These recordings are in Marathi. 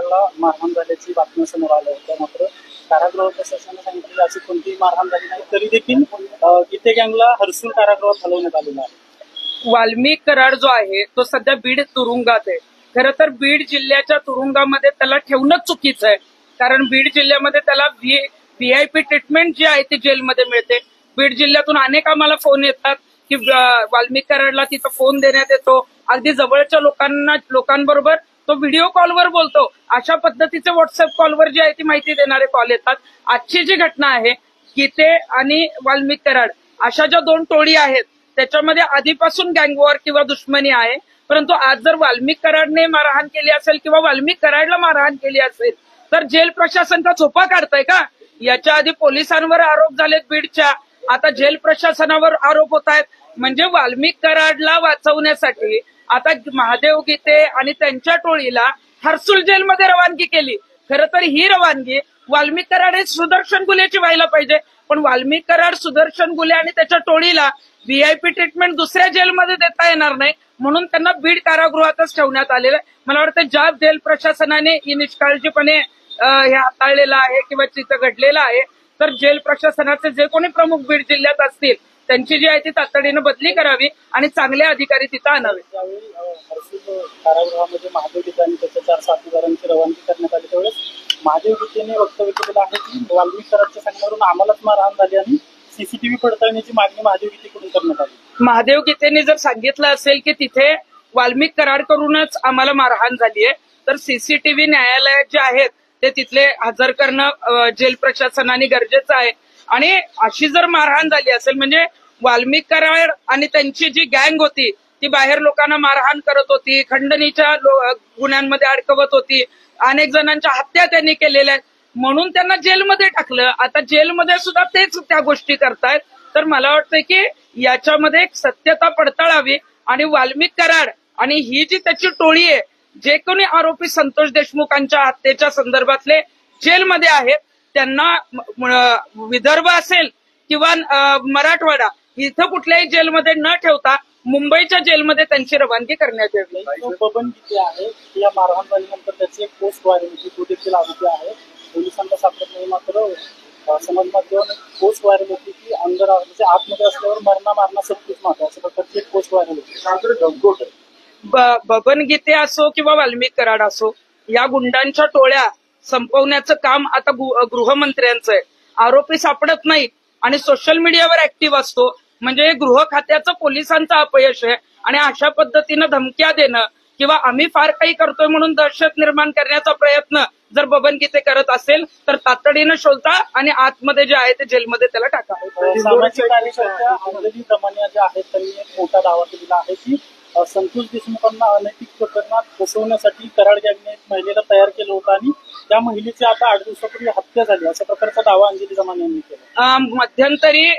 कराडला मारहाण झाल्याची बातमी समोर आल्या होत्या, मात्र कारागृह प्रशासनाने सांगितले अशी कोणतीही मारहाण झाली नाही, तरी देखील गीते गँगला हर्सूल कारागृहात हलवण्यात आलेला आहे. वाल्मिक कराड जो आहे तो सध्या बीड तुरुंगात आहे. खरं तर बीड जिल्ह्याच्या तुरुंगामध्ये त्याला ठेवणंच चुकीचं आहे, कारण बीड जिल्ह्यामध्ये त्याला व्हीआयपी ट्रीटमेंट जी आहे ती जेलमध्ये मिळते. बीड जिल्ह्यातून अनेक आम्हाला फोन येतात की वाल्मिक कराडला तिथं फोन देण्यात येतो, अगदी जवळच्या लोकांबरोबर तो व्हिडिओ कॉलवर बोलतो. अशा पद्धतीचे व्हॉट्सअप कॉलवर जी आहे ती माहिती देणारे कॉल येतात. आजची जी घटना आहे गीते आणि वाल्मिक कराड अशा ज्या दोन टोळी आहेत त्याच्यामध्ये आधीपासून गँगवॉर किंवा दुश्मनी आहे. परंतु आज जर वाल्मिक कराडने मारहाण केली असेल किंवा वाल्मिक कराडला मारहाण केली असेल तर जेल प्रशासन का झोपा काढतंय का? याच्या आधी पोलिसांवर आरोप झालेत बीडच्या, आता जेल प्रशासनावर आरोप होत आहेत. म्हणजे वाल्मिक कराडला वाचवण्यासाठी आता महादेव गीते आणि त्यांच्या टोळीला हर्सूल जेलमध्ये रवानगी केली. खरं तर ही रवानगी वाल्मिक कराड हे सुदर्शन गुलेची व्हायला पाहिजे, पण वाल्मिक कराड, सुदर्शन गुले आणि त्याच्या टोळीला व्हीआयपी ट्रीटमेंट दुसऱ्या जेलमध्ये देता येणार नाही, म्हणून त्यांना बीड कारागृहातच ठेवण्यात आलेलं आहे. मला वाटतं ज्या जेल प्रशासनाने ही निष्काळजीपणे हे हाताळलेलं आहे किंवा तिथं घडलेलं आहे, तर जेल प्रशासनाचे जे कोणी प्रमुख बीड जिल्ह्यात असतील त्यांची जी आहे ती तातडीनं बदली करावी आणि चांगले अधिकारी तिथं आणावे. त्यावेळी हर्सूल कारागृहामध्ये महादेव गीते आणि त्याच्या 4 साथीदारांची रवानगी करण्यात आली. त्यावेळेस महादेव गीतेने वक्तव्य केलेलं आहे की वाल्मिक कराडच्या सांगण्यावरून आम्हालाच मारहाण झाली आणि सीसीटीव्ही पडताळण्याची मागणी महादेव गीतेकडून करण्यात आली. महादेव गीतेने जर सांगितलं असेल की तिथे वाल्मिक कराडकडूनच आम्हाला मारहाण झाली आहे, तर सीसीटीव्ही न्यायालयात जे आहेत ते तिथले हजर करणं जेल प्रशासनाने गरजेचं आहे. आणि अशी जर मारहाण झाली असेल म्हणजे वाल्मिक कराड आणि त्यांची जी गँग होती ती बाहेर लोकांना मारहाण करत होती, खंडणीच्या गुन्ह्यांमध्ये अडकवत होती, अनेक जणांच्या हत्या त्यांनी केलेल्या आहेत, म्हणून त्यांना जेलमध्ये टाकलं. आता जेलमध्ये सुद्धा तेच त्या गोष्टी करतायत. तर मला वाटतं की याच्यामध्ये एक सत्यता पडताळावी आणि वाल्मिक कराड आणि ही जी त्याची टोळी आहे, जे कोणी आरोपी संतोष देशमुखांच्या हत्येच्या संदर्भातले जेलमध्ये आहेत त्यांना विदर्भ असेल किंवा मराठवाडा इथं कुठल्याही जेलमध्ये न ठेवता मुंबईच्या जेलमध्ये त्यांची रवानगी करण्यात यावी. बबन गीते आहे, या मारहाण झाल्यानंतर त्याची एक पोस्ट व्हायरल होती, तो देखील आरोपी आहे, पोलिसांना सापडत नाही. मात्र समाज माध्यमावर पोस्ट व्हायरल होती की अंदर म्हणजे आतमध्ये असल्यावर मरणा मारणा सबकुछ माता, अशा प्रकारची एक पोस्ट व्हायरल होती. बबन गीते असो किंवा वाल्मिक कराड असो, या गुंडांच्या टोळ्या संपवण्याचं काम आता गृहमंत्र्यांचं आहे. आरोपी सापडत नाही आणि सोशल मीडियावर ऍक्टिव्ह असतो, म्हणजे गृह खात्याचं पोलिसांचं अपयश आहे. आणि अशा पद्धतीनं धमक्या देणं किंवा आम्ही फार काही करतोय म्हणून दहशत निर्माण करण्याचा प्रयत्न जर बबन गीते करत असेल तर तातडीनं शोधा आणि आतमध्ये जे आहे ते जेलमध्ये त्याला टाका. सामाजिक कार्यकर्त्या अंजली दमानिया ज्या आहेत त्यांनी एक मोठा दावा केलेला आहे की संतोष देशमुखांना अनैतिक प्रकरणात फसवण्यासाठी कराड गँगने एक महिलेला तयार केलं होतं आणि त्या महिलेची आता 8 दिवसापूर्वी हत्या झाली, अशा प्रकारचा दावा अंजली दमानिया यांनी केला. मध्यंतरी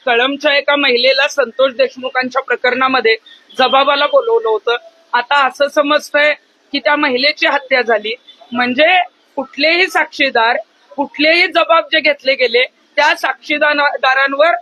कळंबच्या एका महिलेला संतोष देशमुखांच्या प्रकरणामध्ये जबाबाला बोलवलं होतं. आता असं समजतंय की त्या महिलेची हत्या झाली, म्हणजे कुठलेही साक्षीदार, कुठलेही जबाब जे घेतले गेले त्या साक्षीदारांवर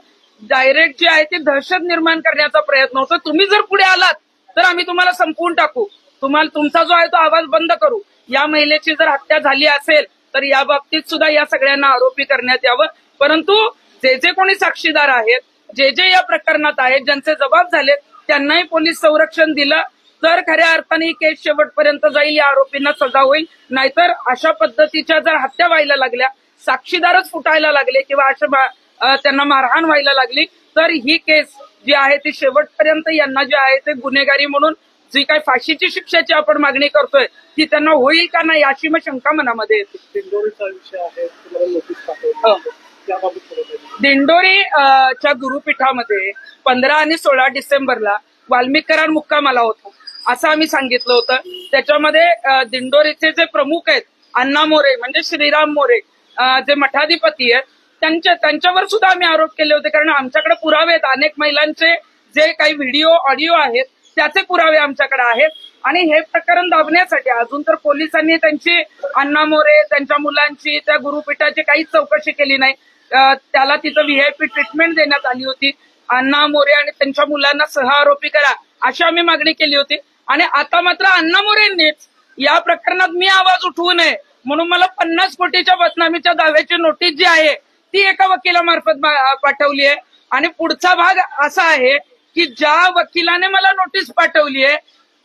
डायरेक्ट जे आहे ते दहशत निर्माण करण्याचा प्रयत्न होतो. तुम्ही जर पुढे आलात तर आम्ही तुम्हाला संपवून टाकू, तुमचा जो आहे तो आवाज बंद करू. या महिलेची जर हत्या झाली असेल तर या बाबतीत सुद्धा या सगळ्यांना आरोपी करण्यात यावं. परंतु जे कोणी साक्षीदार आहेत, जे या प्रकरणात आहेत, ज्यांचे जबाब झालेत त्यांनाही पोलीस संरक्षण दिलं तर खऱ्या अर्थाने ही केस शेवटपर्यंत जाईल, या आरोपींना सजा होईल. नाहीतर अशा पद्धतीच्या जर हत्या व्हायला लागल्या, साक्षीदारच फुटायला लागले किंवा अशा त्यांना मारहाण व्हायला लागली तर ही केस जी आहे ती शेवटपर्यंत यांना जे आहे ते गुन्हेगारी म्हणून जी काही फाशीची शिक्षेची आपण मागणी करतोय ती त्यांना होईल का नाही अशी मग शंका मनामध्ये येते. दिंडोरीचा विषय आहे, तुम्हाला नोटीस पाठवली त्याबाबत दिंडोरीच्या गुरुपीठामध्ये 15 आणि 16 डिसेंबरला वाल्मिक कराड मुक्कामाला होता असं आम्ही सांगितलं होतं. त्याच्यामध्ये दिंडोरीचे जे प्रमुख आहेत अण्णा मोरे म्हणजे श्रीराम मोरे जे मठाधिपती आहेत त्यांच्यावर सुद्धा आम्ही आरोप केले होते, कारण आमच्याकडे पुरावे आहेत. अनेक महिलांचे जे काही व्हिडिओ ऑडिओ आहेत त्याचे पुरावे आमच्याकडे आहेत. आणि हे प्रकरण दाबण्यासाठी अजून तर पोलिसांनी त्यांची अण्णा मोरे त्यांच्या मुलांची त्या गुरुपीठाची काहीच चौकशी केली नाही. त्याला तिथं व्हीआयपी ट्रीटमेंट देण्यात आली होती. अण्णा मोरे आणि त्यांच्या मुलांना सह आरोपी करा अशी आम्ही मागणी केली होती. आणि आता मात्र अण्णा मोरेंनीच या प्रकरणात मी आवाज उठवू नये म्हणून मला 50 कोटीच्या बदनामीच्या दाव्याची नोटीस जी आहे ती एका वकिलामार्फत पाठवली आहे. आणि पुढचा भाग असा आहे की ज्या वकिलाने मला नोटीस पाठवली आहे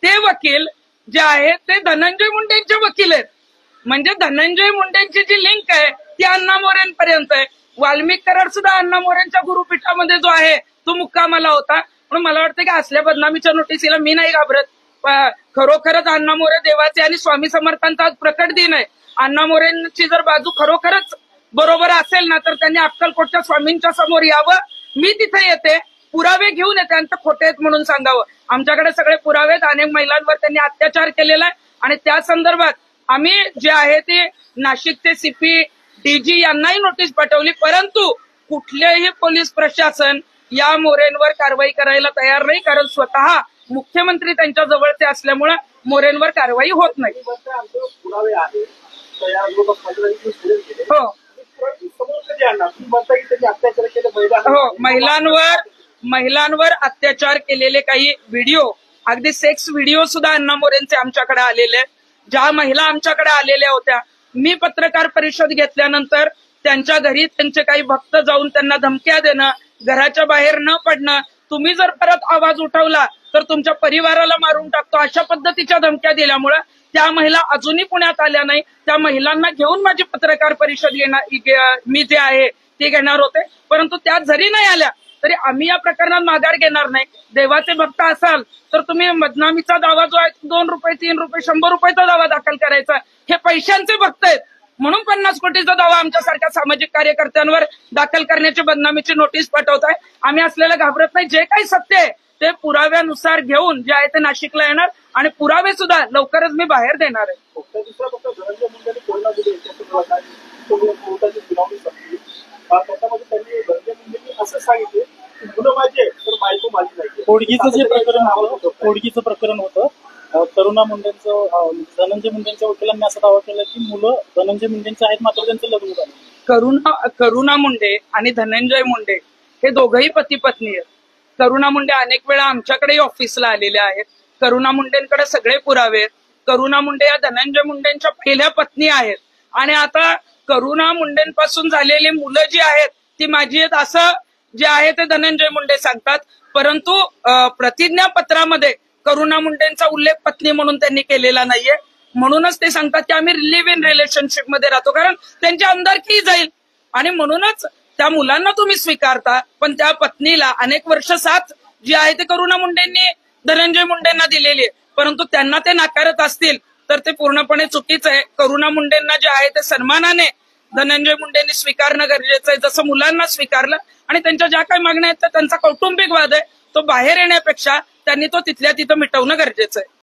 ते वकील जे आहे ते धनंजय मुंडेंचे वकील आहेत. म्हणजे धनंजय मुंडेंची जी लिंक आहे ती अण्णा मोरेंपर्यंत आहे. वाल्मिक कराड सुद्धा अण्णा मोरेंच्या गुरुपीठामध्ये जो आहे तो मुक्कामाला होता. म्हणून मला वाटतं की असल्या बदनामीच्या नोटीसीला मी नाही घाबरत. खरोखरच अण्णा मोरे देवाचे आणि स्वामी समर्थांचा आज प्रकट दिन आहे. अण्णा मोरेंची जर बाजू खरोखरच बरोबर असेल ना तर त्यांनी अक्कलकोटच्या स्वामींच्या समोर यावं. मी तिथे येते, पुरावे घेऊन येते आणि ते खोटे आहेत म्हणून सांगावं. आमच्याकडे सगळे पुरावे आहेत. अनेक महिलांवर त्यांनी अत्याचार केलेला आहे आणि त्या संदर्भात आम्ही जे आहे ते नाशिकचे सीपी डीजी यांनाही नोटीस पाठवली. परंतु कुठलेही पोलीस प्रशासन या मोरेंवर कारवाई करायला तयार नाही, कारण स्वतः मुख्यमंत्री त्यांच्या जवळचे असल्यामुळे मोरेंवर कारवाई होत नाही. पुरावे आहेत हो हो, महिलांवर अत्याचार केलेले काही व्हिडिओ, अगदी सेक्स व्हिडिओ सुद्धा अण्णा मोरेंचे आमच्याकडे आलेले आहेत. ज्या महिला आमच्याकडे आलेल्या होत्या, मी पत्रकार परिषद घेतल्यानंतर त्यांच्या घरी त्यांचे काही भक्त जाऊन त्यांना धमक्या देणं, घराच्या बाहेर न पडणं, तुम्ही जर परत आवाज उठवला तर तुमच्या परिवाराला मारून टाकतो, अशा पद्धतीच्या धमक्या दिल्यामुळे त्या महिला अजूनही पुण्यात आल्या नाही. त्या महिलांना घेऊन माझी पत्रकार परिषद मी जे आहे ते घेणार होते. परंतु त्या जरी नाही आल्या तरी आम्ही या प्रकरणात माघार घेणार नाही. देवाचे भक्त असाल तर तुम्ही बदनामीचा दावा जो आहे 2 रुपये 3 रुपये 100 रुपयाचा दावा दाखल करायचा. हे पैशांचे भक्त आहेत म्हणून 50 कोटीचा दावा आमच्यासारख्या सामाजिक कार्यकर्त्यांवर दाखल करण्याची बदनामीची नोटीस पाठवताय. आम्ही असलेलं घाबरत नाही. जे काही सत्य आहे ते पुराव्यानुसार घेऊन जे आहे ते नाशिकला येणार आणि पुरावे सुद्धा लवकरच मी बाहेर देणार आहे. दुसरा फक्त धनंजय मुंडेंनी कोरोना दिली त्याच्यामध्ये त्यांनी धनंजय मुंडेंनी असं सांगितले की मुलं माझी तर बायको माझी नाही. कोडगीचं जे प्रकरण होतं, कोडगीचं प्रकरण होतं, करुणा मुंडेंचं धनंजय मुंडेंच्या वकिलांनी असा दावा केला की मुलं धनंजय मुंडेंचे आहेत मात्र त्यांचं लग्न झालं. करुणा मुंडे आणि धनंजय मुंडे हे दोघंही पती पत्नी आहेत. करुणा मुंडे अनेक वेळा आमच्याकडेही ऑफिसला आलेल्या आहेत. करुणा मुंडेंकडे सगळे पुरावे आहेत. करुणा मुंडे या धनंजय मुंडेंच्या पहिल्या पत्नी आहेत आणि आता करुणा मुंडेंपासून झालेली मुलं जी आहेत ती माझी आहेत असं जे आहे ते धनंजय मुंडे सांगतात. परंतु प्रतिज्ञापत्रामध्ये करुणा मुंडेंचा उल्लेख पत्नी म्हणून त्यांनी केलेला नाहीये. म्हणूनच ते सांगतात की आम्ही लिव्ह इन रिलेशनशिप मध्ये राहतो, कारण त्यांची आमदारकी जाईल आणि म्हणूनच त्या मुलांना तुम्ही स्वीकारता पण त्या पत्नीला अनेक वर्ष साथ जी आहे ते करुणा मुंडेंनी धनंजय मुंडेंना दिलेली आहे. परंतु त्यांना ते नाकारत असतील तर ते पूर्णपणे चुकीचं आहे. करुणा मुंडेंना जे आहे ते सन्मानाने धनंजय मुंडेंनी स्वीकारणं गरजेचं आहे, जसं मुलांना स्वीकारलं. आणि त्यांच्या ज्या काही मागण्या आहेत त्यांचा कौटुंबिक वाद आहे तो बाहेर येण्यापेक्षा त्यांनी तो तिथल्या तिथं मिटवणं गरजेचं आहे.